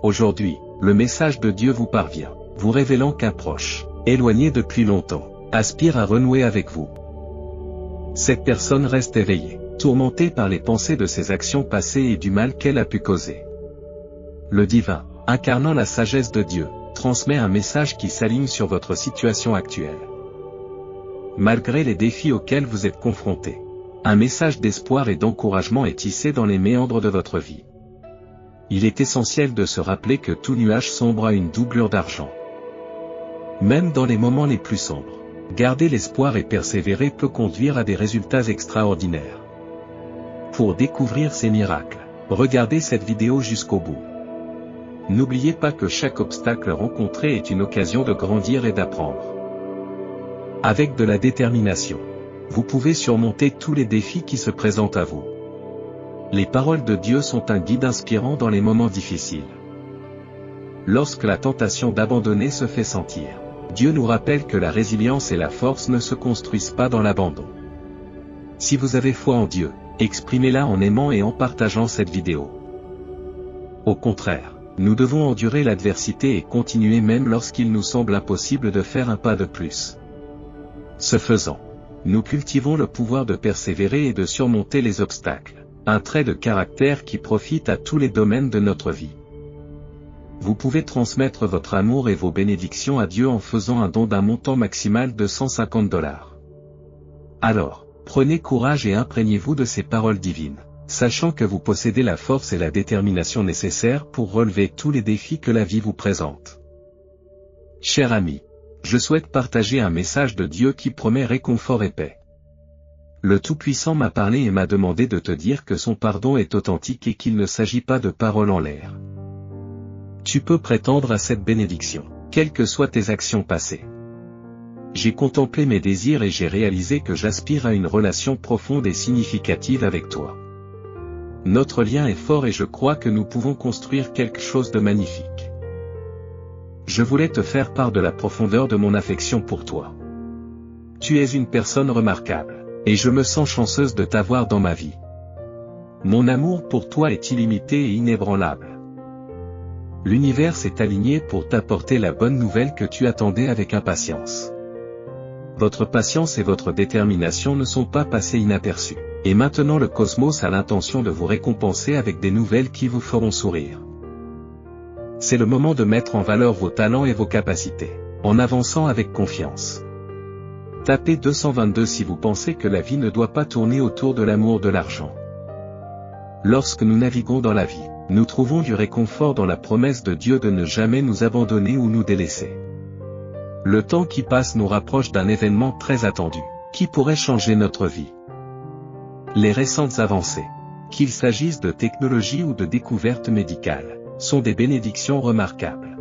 Aujourd'hui, le message de Dieu vous parvient, vous révélant qu'un proche, éloigné depuis longtemps, aspire à renouer avec vous. Cette personne reste éveillée, tourmentée par les pensées de ses actions passées et du mal qu'elle a pu causer. Le divin, incarnant la sagesse de Dieu, transmet un message qui s'aligne sur votre situation actuelle. Malgré les défis auxquels vous êtes confrontés, un message d'espoir et d'encouragement est tissé dans les méandres de votre vie. Il est essentiel de se rappeler que tout nuage sombre a une doublure d'argent. Même dans les moments les plus sombres, garder l'espoir et persévérer peut conduire à des résultats extraordinaires. Pour découvrir ces miracles, regardez cette vidéo jusqu'au bout. N'oubliez pas que chaque obstacle rencontré est une occasion de grandir et d'apprendre. Avec de la détermination, vous pouvez surmonter tous les défis qui se présentent à vous. Les paroles de Dieu sont un guide inspirant dans les moments difficiles. Lorsque la tentation d'abandonner se fait sentir, Dieu nous rappelle que la résilience et la force ne se construisent pas dans l'abandon. Si vous avez foi en Dieu, exprimez-la en aimant et en partageant cette vidéo. Au contraire, nous devons endurer l'adversité et continuer même lorsqu'il nous semble impossible de faire un pas de plus. Ce faisant, nous cultivons le pouvoir de persévérer et de surmonter les obstacles, un trait de caractère qui profite à tous les domaines de notre vie. Vous pouvez transmettre votre amour et vos bénédictions à Dieu en faisant un don d'un montant maximal de $150. Alors, prenez courage et imprégnez-vous de ces paroles divines, sachant que vous possédez la force et la détermination nécessaires pour relever tous les défis que la vie vous présente. Cher ami, je souhaite partager un message de Dieu qui promet réconfort et paix. Le Tout-Puissant m'a parlé et m'a demandé de te dire que son pardon est authentique et qu'il ne s'agit pas de paroles en l'air. Tu peux prétendre à cette bénédiction, quelles que soient tes actions passées. J'ai contemplé mes désirs et j'ai réalisé que j'aspire à une relation profonde et significative avec toi. Notre lien est fort et je crois que nous pouvons construire quelque chose de magnifique. Je voulais te faire part de la profondeur de mon affection pour toi. Tu es une personne remarquable, et je me sens chanceuse de t'avoir dans ma vie. Mon amour pour toi est illimité et inébranlable. L'univers s'est aligné pour t'apporter la bonne nouvelle que tu attendais avec impatience. Votre patience et votre détermination ne sont pas passées inaperçues, et maintenant le cosmos a l'intention de vous récompenser avec des nouvelles qui vous feront sourire. C'est le moment de mettre en valeur vos talents et vos capacités, en avançant avec confiance. Tapez 222 si vous pensez que la vie ne doit pas tourner autour de l'amour de l'argent. Lorsque nous naviguons dans la vie, nous trouvons du réconfort dans la promesse de Dieu de ne jamais nous abandonner ou nous délaisser. Le temps qui passe nous rapproche d'un événement très attendu, qui pourrait changer notre vie. Les récentes avancées, qu'il s'agisse de technologie ou de découvertes médicales, sont des bénédictions remarquables.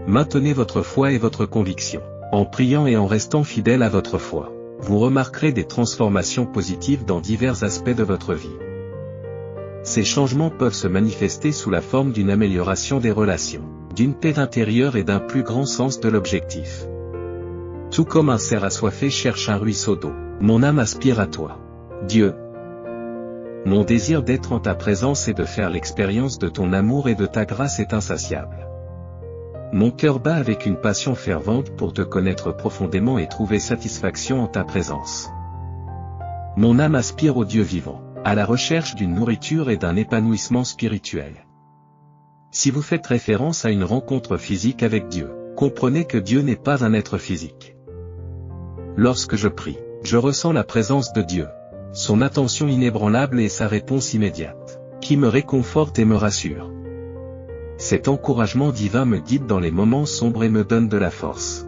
Maintenez votre foi et votre conviction. En priant et en restant fidèle à votre foi, vous remarquerez des transformations positives dans divers aspects de votre vie. Ces changements peuvent se manifester sous la forme d'une amélioration des relations, d'une paix intérieure et d'un plus grand sens de l'objectif. Tout comme un cerf assoiffé cherche un ruisseau d'eau, mon âme aspire à toi, Dieu. Mon désir d'être en ta présence et de faire l'expérience de ton amour et de ta grâce est insatiable. Mon cœur bat avec une passion fervente pour te connaître profondément et trouver satisfaction en ta présence. Mon âme aspire au Dieu vivant, à la recherche d'une nourriture et d'un épanouissement spirituel. Si vous faites référence à une rencontre physique avec Dieu, comprenez que Dieu n'est pas un être physique. Lorsque je prie, je ressens la présence de Dieu, son attention inébranlable et sa réponse immédiate, qui me réconforte et me rassure. Cet encouragement divin me guide dans les moments sombres et me donne de la force.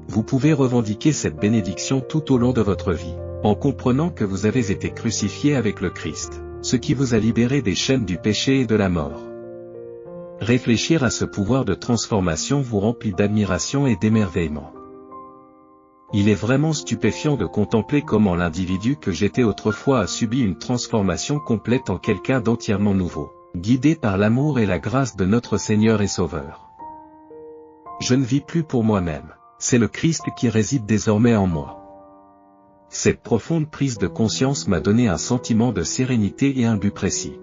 Vous pouvez revendiquer cette bénédiction tout au long de votre vie, en comprenant que vous avez été crucifié avec le Christ, ce qui vous a libéré des chaînes du péché et de la mort. Réfléchir à ce pouvoir de transformation vous remplit d'admiration et d'émerveillement. Il est vraiment stupéfiant de contempler comment l'individu que j'étais autrefois a subi une transformation complète en quelqu'un d'entièrement nouveau, guidé par l'amour et la grâce de notre Seigneur et Sauveur. Je ne vis plus pour moi-même, c'est le Christ qui réside désormais en moi. Cette profonde prise de conscience m'a donné un sentiment de sérénité et un but précis.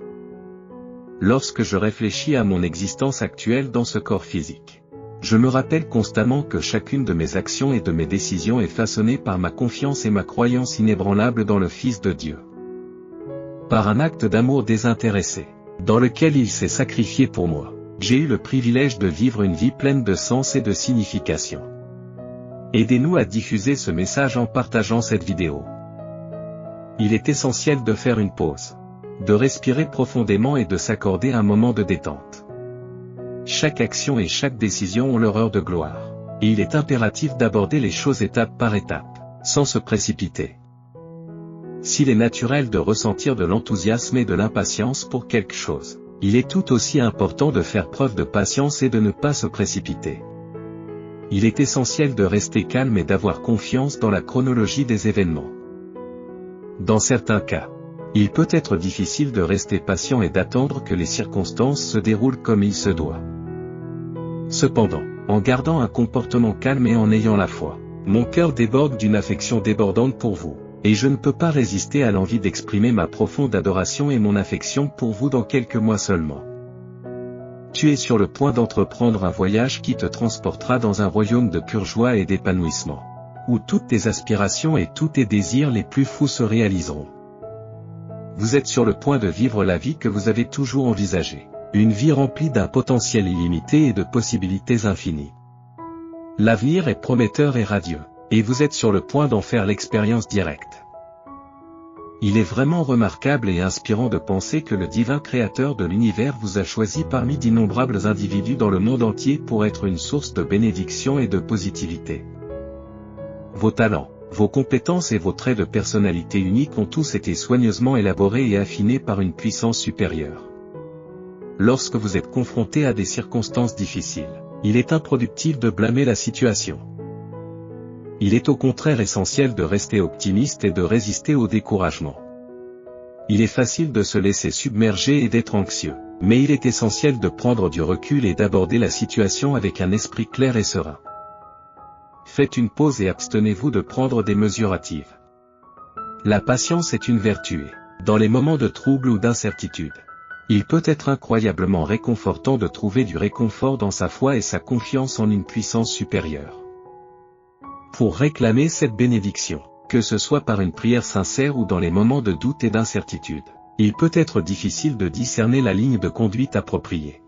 lorsque je réfléchis à mon existence actuelle dans ce corps physique. Je me rappelle constamment que chacune de mes actions et de mes décisions est façonnée par ma confiance et ma croyance inébranlable dans le Fils de Dieu. Par un acte d'amour désintéressé, dans lequel il s'est sacrifié pour moi, j'ai eu le privilège de vivre une vie pleine de sens et de signification. Aidez-nous à diffuser ce message en partageant cette vidéo. Il est essentiel de faire une pause, de respirer profondément et de s'accorder un moment de détente. Chaque action et chaque décision ont leur heure de gloire, et il est impératif d'aborder les choses étape par étape, sans se précipiter. S'il est naturel de ressentir de l'enthousiasme et de l'impatience pour quelque chose, il est tout aussi important de faire preuve de patience et de ne pas se précipiter. Il est essentiel de rester calme et d'avoir confiance dans la chronologie des événements. Dans certains cas, il peut être difficile de rester patient et d'attendre que les circonstances se déroulent comme il se doit. Cependant, en gardant un comportement calme et en ayant la foi, mon cœur déborde d'une affection débordante pour vous, et je ne peux pas résister à l'envie d'exprimer ma profonde adoration et mon affection pour vous dans quelques mois seulement. Tu es sur le point d'entreprendre un voyage qui te transportera dans un royaume de pure joie et d'épanouissement, où toutes tes aspirations et tous tes désirs les plus fous se réaliseront. Vous êtes sur le point de vivre la vie que vous avez toujours envisagée, une vie remplie d'un potentiel illimité et de possibilités infinies. L'avenir est prometteur et radieux, et vous êtes sur le point d'en faire l'expérience directe. Il est vraiment remarquable et inspirant de penser que le divin créateur de l'univers vous a choisi parmi d'innombrables individus dans le monde entier pour être une source de bénédiction et de positivité. Vos talents, vos compétences et vos traits de personnalité uniques ont tous été soigneusement élaborés et affinés par une puissance supérieure. Lorsque vous êtes confronté à des circonstances difficiles, il est improductif de blâmer la situation. Il est au contraire essentiel de rester optimiste et de résister au découragement. Il est facile de se laisser submerger et d'être anxieux, mais il est essentiel de prendre du recul et d'aborder la situation avec un esprit clair et serein. Faites une pause et abstenez-vous de prendre des mesures hâtives. La patience est une vertu et, dans les moments de trouble ou d'incertitude, il peut être incroyablement réconfortant de trouver du réconfort dans sa foi et sa confiance en une puissance supérieure. Pour réclamer cette bénédiction, que ce soit par une prière sincère ou dans les moments de doute et d'incertitude, il peut être difficile de discerner la ligne de conduite appropriée.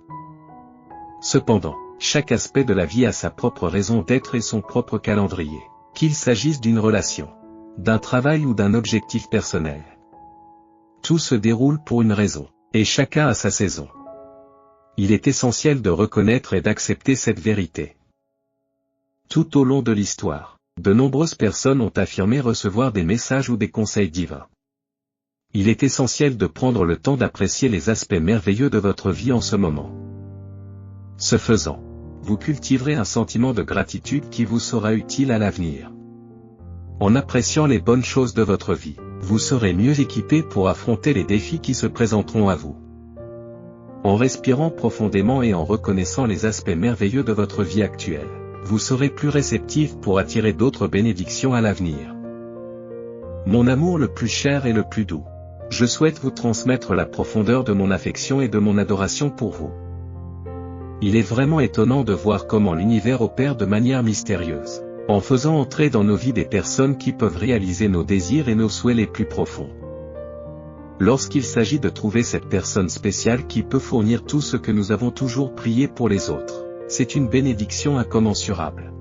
Cependant, chaque aspect de la vie a sa propre raison d'être et son propre calendrier, qu'il s'agisse d'une relation, d'un travail ou d'un objectif personnel. Tout se déroule pour une raison, et chacun a sa saison. Il est essentiel de reconnaître et d'accepter cette vérité. Tout au long de l'histoire, de nombreuses personnes ont affirmé recevoir des messages ou des conseils divins. Il est essentiel de prendre le temps d'apprécier les aspects merveilleux de votre vie en ce moment. Ce faisant, vous cultiverez un sentiment de gratitude qui vous sera utile à l'avenir. En appréciant les bonnes choses de votre vie, vous serez mieux équipé pour affronter les défis qui se présenteront à vous. En respirant profondément et en reconnaissant les aspects merveilleux de votre vie actuelle, vous serez plus réceptif pour attirer d'autres bénédictions à l'avenir. Mon amour le plus cher et le plus doux, je souhaite vous transmettre la profondeur de mon affection et de mon adoration pour vous. Il est vraiment étonnant de voir comment l'univers opère de manière mystérieuse, en faisant entrer dans nos vies des personnes qui peuvent réaliser nos désirs et nos souhaits les plus profonds. Lorsqu'il s'agit de trouver cette personne spéciale qui peut fournir tout ce que nous avons toujours prié pour les autres, c'est une bénédiction incommensurable.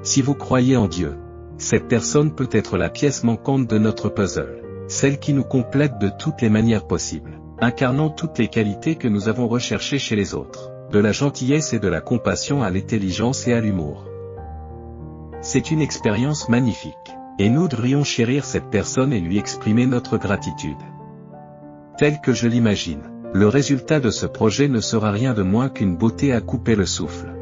Si vous croyez en Dieu, cette personne peut être la pièce manquante de notre puzzle, celle qui nous complète de toutes les manières possibles, incarnant toutes les qualités que nous avons recherchées chez les autres, de la gentillesse et de la compassion à l'intelligence et à l'humour. C'est une expérience magnifique, et nous devrions chérir cette personne et lui exprimer notre gratitude. Tel que je l'imagine, le résultat de ce projet ne sera rien de moins qu'une beauté à couper le souffle.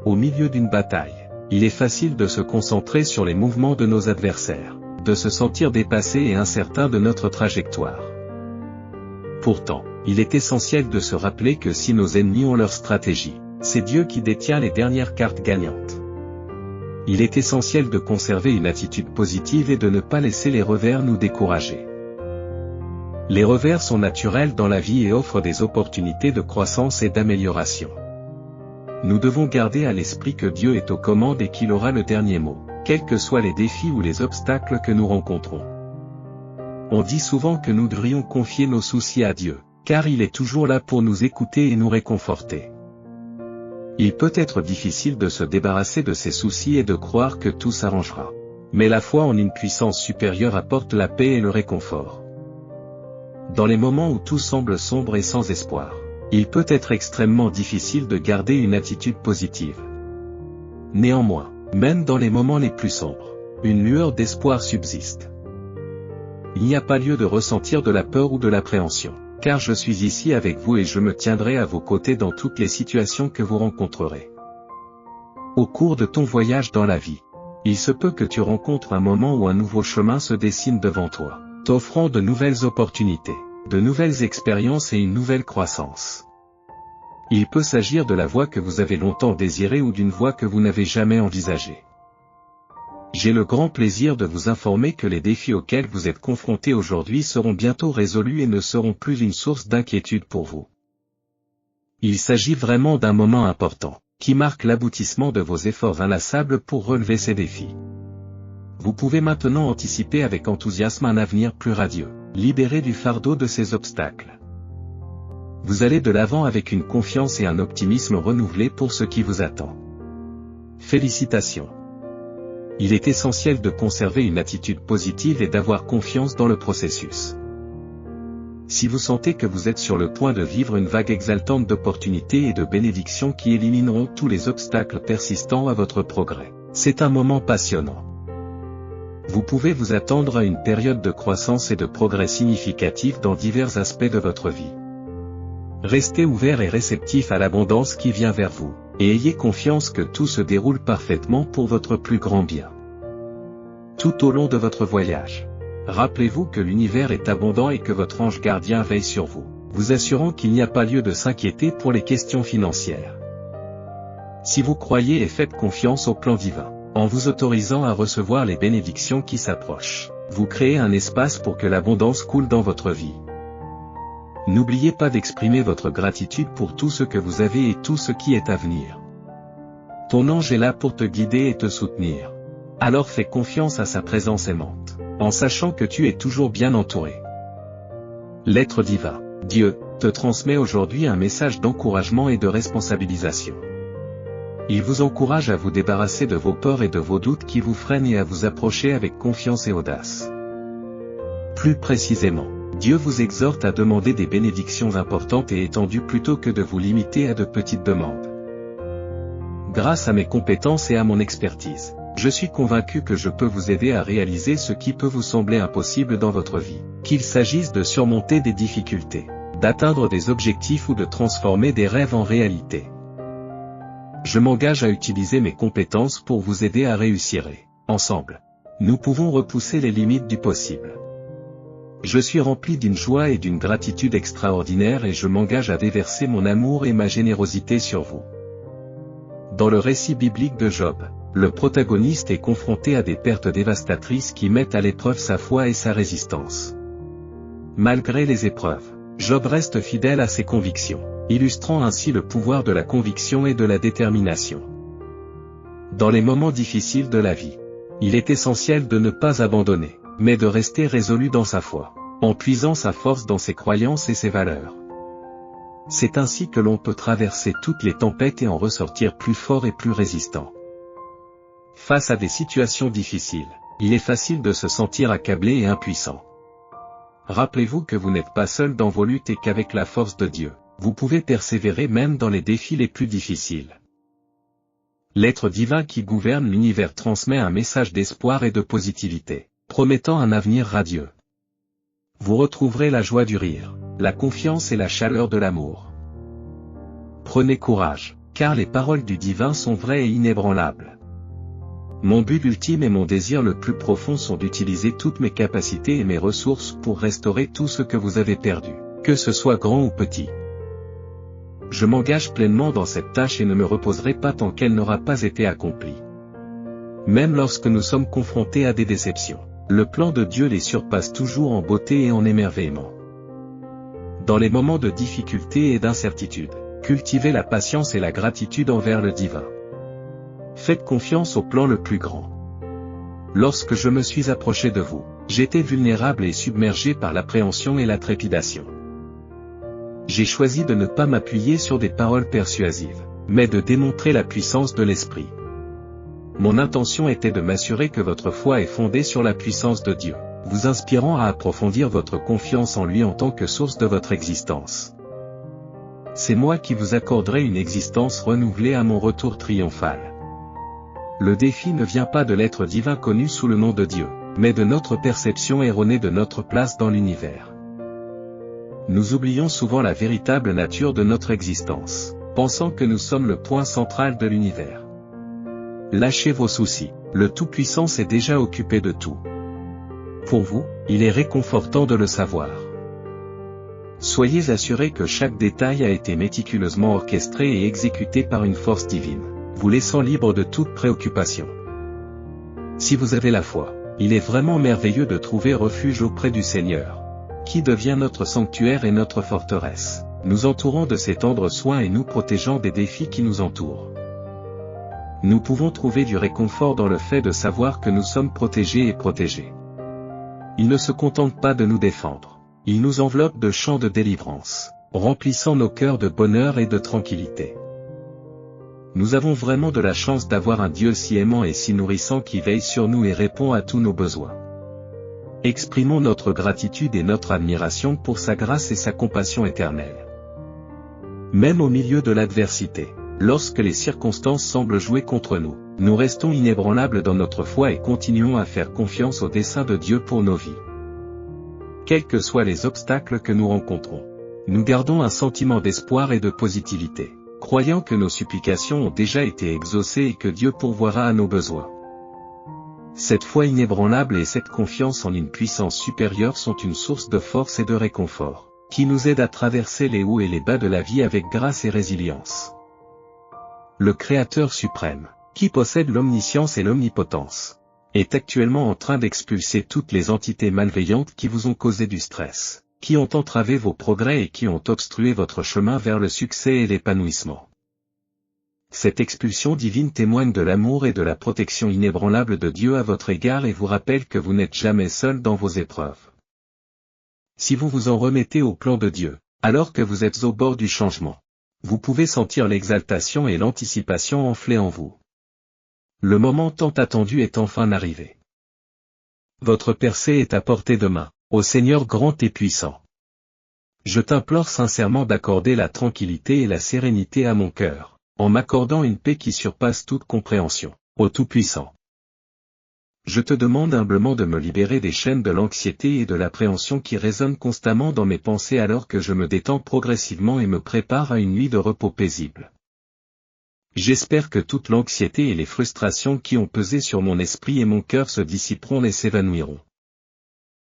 Au milieu d'une bataille, il est facile de se concentrer sur les mouvements de nos adversaires, de se sentir dépassé et incertain de notre trajectoire. Pourtant, il est essentiel de se rappeler que si nos ennemis ont leur stratégie, c'est Dieu qui détient les dernières cartes gagnantes. Il est essentiel de conserver une attitude positive et de ne pas laisser les revers nous décourager. Les revers sont naturels dans la vie et offrent des opportunités de croissance et d'amélioration. Nous devons garder à l'esprit que Dieu est aux commandes et qu'il aura le dernier mot, quels que soient les défis ou les obstacles que nous rencontrons. On dit souvent que nous devrions confier nos soucis à Dieu, car il est toujours là pour nous écouter et nous réconforter. Il peut être difficile de se débarrasser de ses soucis et de croire que tout s'arrangera. Mais la foi en une puissance supérieure apporte la paix et le réconfort. Dans les moments où tout semble sombre et sans espoir, il peut être extrêmement difficile de garder une attitude positive. Néanmoins, même dans les moments les plus sombres, une lueur d'espoir subsiste. Il n'y a pas lieu de ressentir de la peur ou de l'appréhension, car je suis ici avec vous et je me tiendrai à vos côtés dans toutes les situations que vous rencontrerez. Au cours de ton voyage dans la vie, il se peut que tu rencontres un moment où un nouveau chemin se dessine devant toi, t'offrant de nouvelles opportunités, de nouvelles expériences et une nouvelle croissance. Il peut s'agir de la voie que vous avez longtemps désirée ou d'une voie que vous n'avez jamais envisagée. J'ai le grand plaisir de vous informer que les défis auxquels vous êtes confrontés aujourd'hui seront bientôt résolus et ne seront plus une source d'inquiétude pour vous. Il s'agit vraiment d'un moment important, qui marque l'aboutissement de vos efforts inlassables pour relever ces défis. Vous pouvez maintenant anticiper avec enthousiasme un avenir plus radieux, libéré du fardeau de ces obstacles. Vous allez de l'avant avec une confiance et un optimisme renouvelés pour ce qui vous attend. Félicitations! Il est essentiel de conserver une attitude positive et d'avoir confiance dans le processus. Si vous sentez que vous êtes sur le point de vivre une vague exaltante d'opportunités et de bénédictions qui élimineront tous les obstacles persistants à votre progrès, c'est un moment passionnant. Vous pouvez vous attendre à une période de croissance et de progrès significatif dans divers aspects de votre vie. Restez ouvert et réceptif à l'abondance qui vient vers vous, et ayez confiance que tout se déroule parfaitement pour votre plus grand bien. Tout au long de votre voyage, rappelez-vous que l'univers est abondant et que votre ange gardien veille sur vous, vous assurant qu'il n'y a pas lieu de s'inquiéter pour les questions financières. Si vous croyez et faites confiance au plan divin, en vous autorisant à recevoir les bénédictions qui s'approchent, vous créez un espace pour que l'abondance coule dans votre vie. N'oubliez pas d'exprimer votre gratitude pour tout ce que vous avez et tout ce qui est à venir. Ton ange est là pour te guider et te soutenir. Alors fais confiance à sa présence aimante, en sachant que tu es toujours bien entouré. L'être divin, Dieu, te transmet aujourd'hui un message d'encouragement et de responsabilisation. Il vous encourage à vous débarrasser de vos peurs et de vos doutes qui vous freinent et à vous approcher avec confiance et audace. Plus précisément, Dieu vous exhorte à demander des bénédictions importantes et étendues plutôt que de vous limiter à de petites demandes. Grâce à mes compétences et à mon expertise, je suis convaincu que je peux vous aider à réaliser ce qui peut vous sembler impossible dans votre vie, qu'il s'agisse de surmonter des difficultés, d'atteindre des objectifs ou de transformer des rêves en réalité. Je m'engage à utiliser mes compétences pour vous aider à réussir et, ensemble, nous pouvons repousser les limites du possible. Je suis rempli d'une joie et d'une gratitude extraordinaire et je m'engage à déverser mon amour et ma générosité sur vous. Dans le récit biblique de Job, le protagoniste est confronté à des pertes dévastatrices qui mettent à l'épreuve sa foi et sa résistance. Malgré les épreuves, Job reste fidèle à ses convictions, illustrant ainsi le pouvoir de la conviction et de la détermination. Dans les moments difficiles de la vie, il est essentiel de ne pas abandonner, mais de rester résolu dans sa foi, en puisant sa force dans ses croyances et ses valeurs. C'est ainsi que l'on peut traverser toutes les tempêtes et en ressortir plus fort et plus résistant. Face à des situations difficiles, il est facile de se sentir accablé et impuissant. Rappelez-vous que vous n'êtes pas seul dans vos luttes et qu'avec la force de Dieu, vous pouvez persévérer même dans les défis les plus difficiles. L'être divin qui gouverne l'univers transmet un message d'espoir et de positivité, promettant un avenir radieux. Vous retrouverez la joie du rire, la confiance et la chaleur de l'amour. Prenez courage, car les paroles du divin sont vraies et inébranlables. Mon but ultime et mon désir le plus profond sont d'utiliser toutes mes capacités et mes ressources pour restaurer tout ce que vous avez perdu, que ce soit grand ou petit. Je m'engage pleinement dans cette tâche et ne me reposerai pas tant qu'elle n'aura pas été accomplie. Même lorsque nous sommes confrontés à des déceptions, le plan de Dieu les surpasse toujours en beauté et en émerveillement. Dans les moments de difficulté et d'incertitude, cultivez la patience et la gratitude envers le divin. Faites confiance au plan le plus grand. Lorsque je me suis approché de vous, j'étais vulnérable et submergé par l'appréhension et la trépidation. J'ai choisi de ne pas m'appuyer sur des paroles persuasives, mais de démontrer la puissance de l'Esprit. Mon intention était de m'assurer que votre foi est fondée sur la puissance de Dieu, vous inspirant à approfondir votre confiance en lui en tant que source de votre existence. C'est moi qui vous accorderai une existence renouvelée à mon retour triomphal. Le défi ne vient pas de l'être divin connu sous le nom de Dieu, mais de notre perception erronée de notre place dans l'univers. Nous oublions souvent la véritable nature de notre existence, pensant que nous sommes le point central de l'univers. Lâchez vos soucis, le Tout-Puissant s'est déjà occupé de tout. Pour vous, il est réconfortant de le savoir. Soyez assurés que chaque détail a été méticuleusement orchestré et exécuté par une force divine, vous laissant libre de toute préoccupation. Si vous avez la foi, il est vraiment merveilleux de trouver refuge auprès du Seigneur, qui devient notre sanctuaire et notre forteresse, nous entourant de ses tendres soins et nous protégeant des défis qui nous entourent. Nous pouvons trouver du réconfort dans le fait de savoir que nous sommes protégés et protégés. Il ne se contente pas de nous défendre, il nous enveloppe de chants de délivrance, remplissant nos cœurs de bonheur et de tranquillité. Nous avons vraiment de la chance d'avoir un Dieu si aimant et si nourrissant qui veille sur nous et répond à tous nos besoins. Exprimons notre gratitude et notre admiration pour sa grâce et sa compassion éternelle. Même au milieu de l'adversité, lorsque les circonstances semblent jouer contre nous, nous restons inébranlables dans notre foi et continuons à faire confiance au dessein de Dieu pour nos vies. Quels que soient les obstacles que nous rencontrons, nous gardons un sentiment d'espoir et de positivité, croyant que nos supplications ont déjà été exaucées et que Dieu pourvoira à nos besoins. Cette foi inébranlable et cette confiance en une puissance supérieure sont une source de force et de réconfort, qui nous aide à traverser les hauts et les bas de la vie avec grâce et résilience. Le Créateur suprême, qui possède l'omniscience et l'omnipotence, est actuellement en train d'expulser toutes les entités malveillantes qui vous ont causé du stress, qui ont entravé vos progrès et qui ont obstrué votre chemin vers le succès et l'épanouissement. Cette expulsion divine témoigne de l'amour et de la protection inébranlable de Dieu à votre égard et vous rappelle que vous n'êtes jamais seul dans vos épreuves. Si vous vous en remettez au plan de Dieu, alors que vous êtes au bord du changement, vous pouvez sentir l'exaltation et l'anticipation enfler en vous. Le moment tant attendu est enfin arrivé. Votre percée est à portée de main, ô Seigneur grand et puissant. Je t'implore sincèrement d'accorder la tranquillité et la sérénité à mon cœur, en m'accordant une paix qui surpasse toute compréhension, ô Tout-Puissant. Je te demande humblement de me libérer des chaînes de l'anxiété et de l'appréhension qui résonnent constamment dans mes pensées alors que je me détends progressivement et me prépare à une nuit de repos paisible. J'espère que toute l'anxiété et les frustrations qui ont pesé sur mon esprit et mon cœur se dissiperont et s'évanouiront.